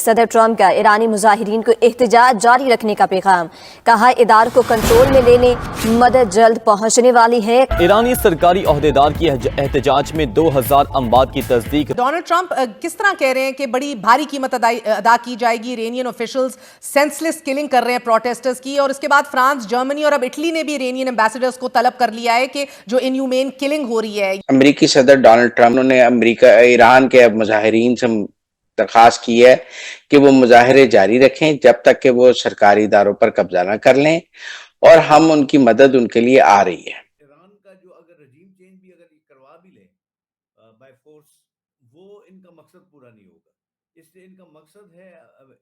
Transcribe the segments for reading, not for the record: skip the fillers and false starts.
صدر ٹرمپ کا ایرانی مظاہرین کو احتجاج جاری رکھنے کا پیغام، کہا اداروں کو کنٹرول میں لے لیں، مدد جلد پہنچنے والی ہے۔ ایرانی سرکاری عہدیدار کی احتجاج میں 2000 اموات کی تصدیق۔ ڈونلڈ ٹرمپ کس طرح کہہ رہے ہیں کہ بڑی بھاری قیمت ادا کی جائے گی، ایرانین آفیشلز سینسلیس کلنگ کر رہے ہیں پروٹیسٹرز کی، اور اس کے بعد فرانس، جرمنی اور اب اٹلی نے بھی ایرانین ایمبیسڈرز کو طلب کر لیا ہے کہ جو انہیومین کلنگ ہو رہی ہے۔ امریکی صدر ڈونلڈ ٹرمپ نے ایران کے مظاہرین سے درخواست کی ہے کہ وہ مظاہرے جاری رکھیں جب تک کہ وہ سرکاری اداروں پر قبضہ نہ کر لیں، اور ہم ان کی مدد ان کے لیے آ رہی ہے۔ ایران کا جو اگر رجیم چینج بھی اگر کروا بھی لیں بائی فورس، وہ ان کا مقصد پورا نہیں ہوگا، اس لیے ان کا مقصد ہے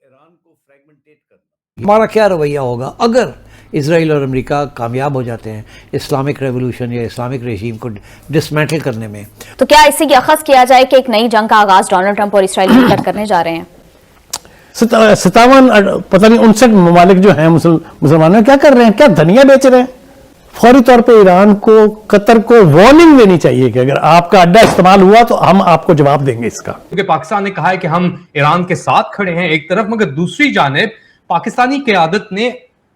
ایران کو فریگمنٹیٹ کرنا۔ ہمارا کیا رویہ ہوگا اگر اسرائیل اور امریکہ کامیاب ہو جاتے ہیں اسلامک ریولوشن یا اسلامک رژیم کو ڈسمینٹل کرنے میں؟ تو کیا اس سے یہ اخذ کیا جائے کہ ایک نئی جنگ کا آغاز ڈونلڈ ٹرمپ اور اسرائیل مل کر کرنے جا رہے ہیں؟ 57 پتہ نہیں 59 ممالک جو ہیں مسلمانوں کیا کر رہے ہیں، کیا دھنیا بیچ رہے ہیں؟ فوری طور پہ ایران کو، قطر کو وارننگ دینی چاہیے کہ اگر آپ کا اڈا استعمال ہوا تو ہم آپ کو جواب دیں گے اس کا۔ کیونکہ پاکستان نے کہا ہے کہ ہم ایران کے ساتھ کھڑے ہیں ایک طرف، مگر دوسری جانب پاکستانی قیادت نے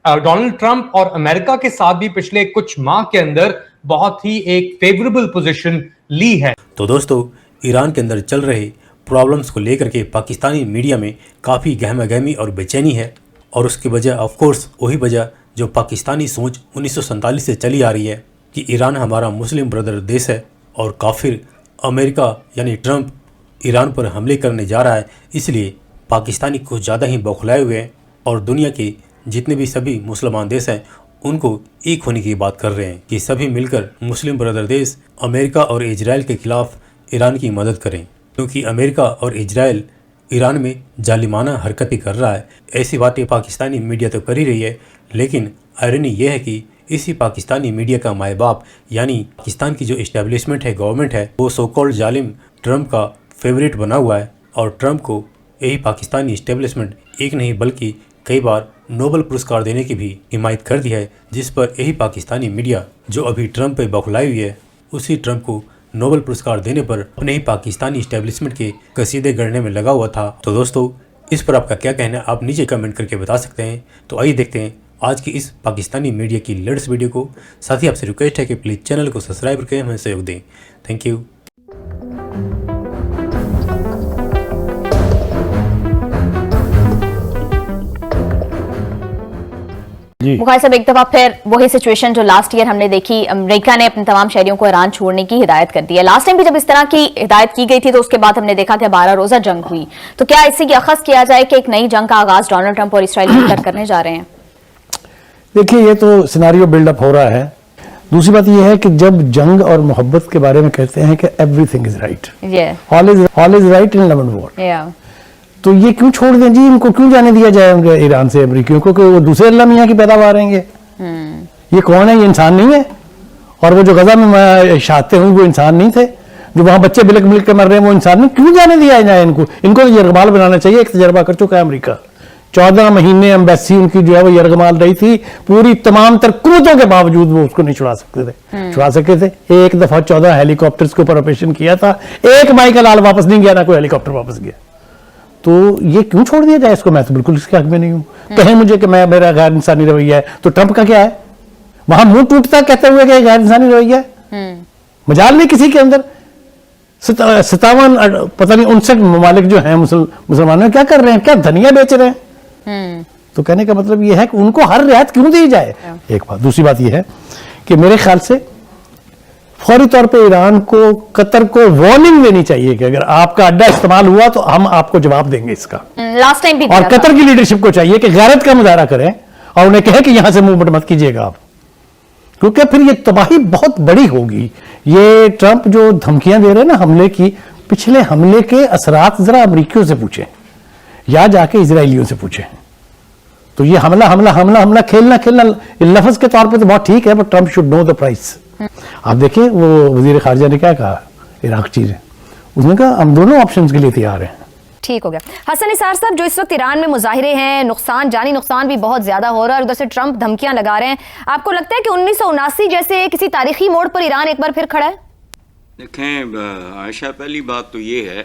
ڈونلڈ ٹرمپ اور امریکہ کے ساتھ بھی پچھلے کچھ ماہ کے اندر بہت ہی ایک فیوریبل پوزیشن لی ہے۔ تو دوستو، ایران کے اندر چل رہے پرابلمز کو لے کر کے پاکستانی میڈیا میں کافی گہما گہمی اور بے چینی ہے، اور اس کی وجہ آف کورس وہی وجہ جو پاکستانی سوچ 1947 سے چلی آ رہی ہے کہ ایران ہمارا مسلم بردر دیش ہے اور کافر امریکہ یعنی ٹرمپ ایران پر حملے کرنے جا رہا ہے، اس لیے پاکستانی کچھ زیادہ ہی بوکھلائے ہوئے ہیں اور دنیا کے جتنے بھی سبھی مسلمان دیش ہیں ان کو ایک ہونے کی بات کر رہے ہیں کہ سبھی مل کر مسلم بردر دیش امریکہ اور اسرائیل کے خلاف ایران کی مدد کریں، کیونکہ امریکہ اور اسرائیل ایران میں ظالمانہ حرکتیں کر رہا ہے۔ ایسی باتیں پاکستانی میڈیا تو کر ہی رہی ہے، لیکن آئرنی یہ ہے کہ اسی پاکستانی میڈیا کا مائے باپ یعنی پاکستان کی جو اسٹیبلشمنٹ ہے، گورنمنٹ ہے، وہ سو کالڈ ظالم ٹرمپ کا فیوریٹ بنا ہوا ہے، اور ٹرمپ کو یہی پاکستانی اسٹیبلشمنٹ ایک نہیں بلکہ کئی بار نوبل پرسکار دینے کی بھی حمایت کر دی ہے، جس پر یہی پاکستانی میڈیا جو ابھی ٹرمپ پہ بوکھلائی ہوئی ہے، اسی ٹرمپ کو نوبل پرسکار دینے پر اپنے ہی پاکستانی اسٹیبلشمنٹ کے قصیدے گڑھنے میں لگا ہوا تھا۔ تو دوستو، اس پر آپ کا کیا کہنا ہے آپ نیچے کمنٹ کر کے بتا سکتے ہیں۔ تو آئیے دیکھتے ہیں آج کی اس پاکستانی میڈیا کی لیٹسٹ ویڈیو کو۔ ساتھ ہی آپ سے ریکویسٹ ہے کہ پلیز چینل کو سبسکرائب کر کے ہمیں سہیوگ دیں۔ Thank you. مخالف صاحب، ایک دفعہ پھر وہی سچویشن جو لاسٹ ایئر ہم نے دیکھی، امریکہ نے اپنے تمام شہریوں کو ایران چھوڑنے کی ہدایت کر دی ہے۔ لاسٹ ٹائم بھی جب اس طرح کی ہدایت کی گئی تھی تو اس کے بعد ہم نے دیکھا کہ 12 روزہ جنگ ہوئی۔ تو کیا اس سے یہ اخذ کیا جائے کہ ایک نئی جنگ کا آغاز ڈونلڈ ٹرمپ اور اسرائیل مل کر کرنے جا رہے ہیں؟ دیکھیے، یہ تو سیناریو بلڈ اپ ہو رہا ہے۔ دوسری بات یہ ہے کہ جب جنگ اور محبت کے بارے میں کہتے ہیں کہ everything is right, all is right in love and war, تو یہ کیوں چھوڑ دیں جی؟ ان کو کیوں جانے دیا جائے ایران سے امریکیوں کو کہ وہ دوسرے اللہ میاں کی پیداوار ہیں گے؟ یہ کون ہے؟ یہ انسان نہیں ہے؟ اور وہ جو غزہ میں شہادتیں ہوئی وہ انسان نہیں تھے؟ جو وہاں بچے بلک بلک کے مر رہے ہیں وہ انسان نہیں؟ کیوں جانے دیا جائے ان کو؟ ان کو تو یرغمال بنانا چاہیے۔ ایک تجربہ کر چکا ہے امریکہ، 14 مہینے ایمبیسی ان کی جو ہے وہ یرغمال رہی تھی، پوری تمام تر قوتوں کے باوجود وہ اس کو نہیں چھڑا سکے تھے۔ ایک دفعہ 14 ہیلی کاپٹرز کے اوپر آپریشن کیا تھا، ایک مائیکل آل واپس نہیں گیا، نہ کوئی ہیلی کاپٹر واپس گیا۔ تو یہ کیوں چھوڑ دیا جائے اس کو؟ میں تو بالکل اس کے حق میں نہیں ہوں۔ کہیں مجھے کہ میرا غیر انسانی رویہ ہے، تو ٹرمپ کا کیا ہے؟ وہاں منہ ٹوٹتا کہتے ہوئے کہ غیر انسانی رویہ ہے؟ مجال نہیں کسی کے اندر۔ 57 پتہ نہیں 59 ممالک جو ہیں مسلمانوں کیا کر رہے ہیں، کیا دھنیا بیچ رہے ہیں؟ تو کہنے کا مطلب یہ ہے کہ ان کو ہر رعایت کیوں دی جائے؟ ایک بات۔ دوسری بات یہ ہے کہ میرے خیال سے فوری طور پہ ایران کو، قطر کو وارننگ دینی چاہیے کہ اگر آپ کا اڈا استعمال ہوا تو ہم آپ کو جواب دیں گے اس کا۔ لاسٹ ٹائم بھی اور قطر کی لیڈرشپ کو چاہیے کہ غیرت کا مظاہرہ کریں اور انہیں کہیں کہ یہاں سے موومنٹ مت کیجیے گا آپ، کیونکہ پھر یہ تباہی بہت بڑی ہوگی۔ یہ ٹرمپ جو دھمکیاں دے رہے ہیں نا حملے کی، پچھلے حملے کے اثرات ذرا امریکیوں سے پوچھیں یا جا کے اسرائیلیوں سے پوچھیں۔ تو یہ حملہ کھیلنا لفظ کے طور پہ تو بہت ٹھیک ہے، but Trump should know the price. آپ دیکھیں وہ وزیر خارجہ نے کیا کہا عراق چیز ہے، اس نے کہا ہم دونوں آپشنز کے لیے تیار ہیں۔ ٹھیک ہو گیا۔ حسن نثار صاحب، جو اس وقت ایران میں مظاہرے ہیں، جانی نقصان بھی بہت زیادہ ہو رہا ہے، اور ادھر سے ٹرمپ دھمکیاں لگا رہے ہیں، آپ کو لگتا ہے کہ 1979 جیسے کسی تاریخی موڑ پر ایران ایک بار پھر کھڑا ہے؟ دیکھیں عائشہ، پہلی بات تو یہ ہے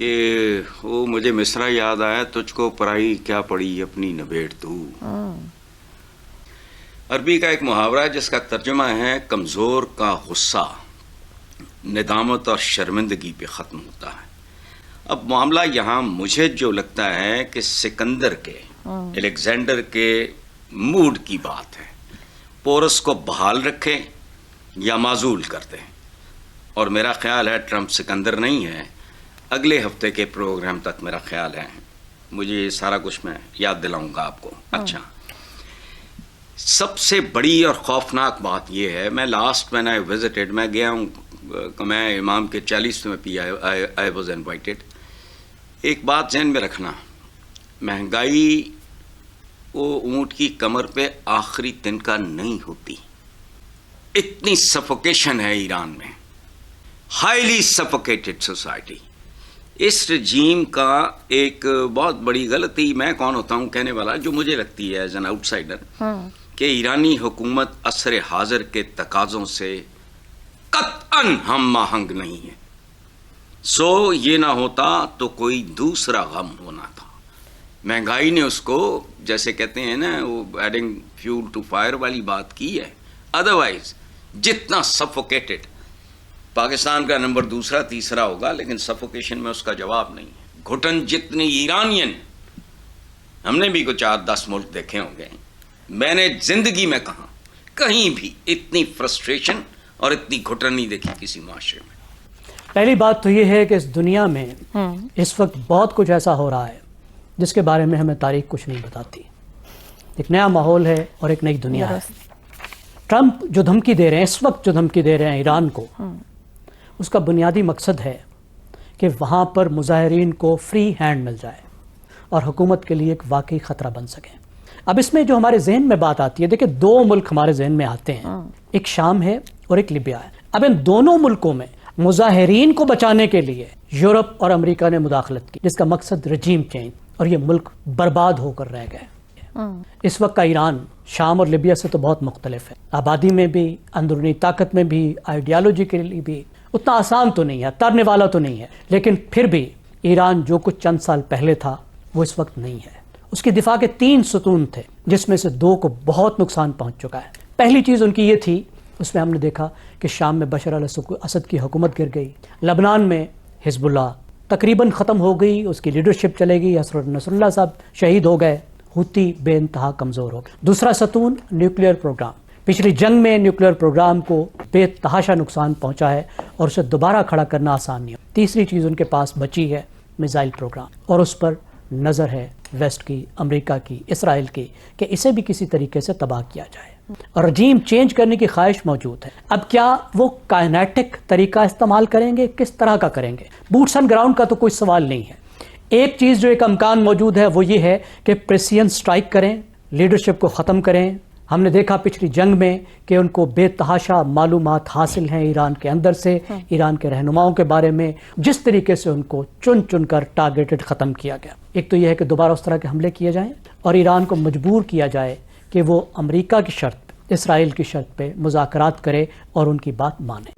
کہ وہ مجھے مصرع یاد آیا, تجھ کو پرائی کیا پڑی اپنی نبیڑ تو. عربی کا ایک محاورہ ہے جس کا ترجمہ ہے کمزور کا غصہ ندامت اور شرمندگی پہ ختم ہوتا ہے. اب معاملہ یہاں مجھے جو لگتا ہے کہ سکندر کے الیگزینڈر کے موڈ کی بات ہے. پورس کو بحال رکھیں یا معزول کر دیں, اور میرا خیال ہے ٹرمپ سکندر نہیں ہے. اگلے ہفتے کے پروگرام تک میرا خیال ہے, مجھے یہ سارا کچھ میں یاد دلاؤں گا آپ کو. اچھا, سب سے بڑی اور خوفناک بات یہ ہے, میں لاسٹ میں نے وزٹڈ, میں گیا ہوں, میں امام کے 40 میں پی آئی واز انوائٹیڈ. ایک بات ذہن میں رکھنا, مہنگائی وہ اونٹ کی کمر پہ آخری تنکا نہیں ہوتی. اتنی سفوکیشن ہے ایران میں, ہائیلی سفوکیٹڈ سوسائٹی. اس رجیم کا ایک بہت بڑی غلطی, میں کون ہوتا ہوں کہنے والا, جو مجھے لگتی ہے ایز این آؤٹ سائڈر, کہ ایرانی حکومت عصر حاضر کے تقاضوں سے قطعاً ہم آہنگ نہیں ہے. سو یہ نہ ہوتا تو کوئی دوسرا غم ہونا تھا. مہنگائی نے اس کو, جیسے کہتے ہیں نا, وہ ایڈنگ فیول ٹو فائر والی بات کی ہے. ادروائز جتنا سفوکیٹڈ, پاکستان کا نمبر دوسرا تیسرا ہوگا, لیکن سفوکیشن میں اس کا جواب نہیں ہے. گھٹن جتنی ایرانین, ہم نے بھی کچھ 8-10 ملک دیکھے ہوں گے, میں نے زندگی میں کہیں بھی اتنی فرسٹریشن اور اتنی گھٹن نہیں دیکھی کسی معاشرے میں. پہلی بات تو یہ ہے کہ اس دنیا میں اس وقت بہت کچھ ایسا ہو رہا ہے جس کے بارے میں ہمیں تاریخ کچھ نہیں بتاتی. ایک نیا ماحول ہے اور ایک نئی دنیا ہے. ٹرمپ جو دھمکی دے رہے ہیں, اس وقت جو دھمکی دے رہے ہیں ایران کو, اس کا بنیادی مقصد ہے کہ وہاں پر مظاہرین کو فری ہینڈ مل جائے اور حکومت کے لیے ایک واقعی خطرہ بن سکیں. اب اس میں جو ہمارے ذہن میں بات آتی ہے, دیکھیں 2 ملک ہمارے ذہن میں آتے ہیں, ایک شام ہے اور ایک لیبیا ہے. اب ان دونوں ملکوں میں مظاہرین کو بچانے کے لیے یورپ اور امریکہ نے مداخلت کی, جس کا مقصد رجیم چینج, اور یہ ملک برباد ہو کر رہ گئے. اس وقت کا ایران شام اور لیبیا سے تو بہت مختلف ہے, آبادی میں بھی, اندرونی طاقت میں بھی, آئیڈیالوجی کے لیے بھی. اتنا آسان تو نہیں ہے, ترنے والا تو نہیں ہے, لیکن پھر بھی ایران جو کچھ چند سال پہلے تھا وہ اس وقت نہیں ہے. اس کی دفاع کے 3 ستون تھے, جس میں سے 2 کو بہت نقصان پہنچ چکا ہے. پہلی چیز ان کی یہ تھی, اس میں ہم نے دیکھا کہ شام میں بشار الاسد کی حکومت گر گئی, لبنان میں حزب اللہ تقریباً ختم ہو گئی, اس کی لیڈرشپ چلے گئی, نصر اللہ صاحب شہید ہو گئے, ہوتی بے انتہا کمزور ہو گئے. دوسرا ستون نیوکلیئر پروگرام, پچھلی جنگ میں نیوکلیئر پروگرام کو بے تحاشا نقصان پہنچا ہے اور اسے دوبارہ کھڑا کرنا آسان نہیں. تیسری چیز ان کے پاس بچی ہے میزائل پروگرام, اور اس پر نظر ہے ویسٹ کی, امریکہ کی, اسرائیل کی, کہ اسے بھی کسی طریقے سے تباہ کیا جائے. اور رجیم چینج کرنے کی خواہش موجود ہے. اب کیا وہ کائنیٹک طریقہ استعمال کریں گے, کس طرح کا کریں گے؟ بوٹس آن گراؤنڈ کا تو کوئی سوال نہیں ہے. ایک چیز جو ایک امکان موجود ہے وہ یہ ہے کہ پریسین سٹرائک کریں, لیڈرشپ کو ختم کریں. ہم نے دیکھا پچھلی جنگ میں کہ ان کو بے تحاشا معلومات حاصل ہیں ایران کے اندر سے, ایران کے رہنماؤں کے بارے میں, جس طریقے سے ان کو چن چن کر ٹارگیٹڈ ختم کیا گیا. ایک تو یہ ہے کہ دوبارہ اس طرح کے حملے کیے جائیں اور ایران کو مجبور کیا جائے کہ وہ امریکہ کی شرط, اسرائیل کی شرط پہ مذاکرات کرے اور ان کی بات مانے.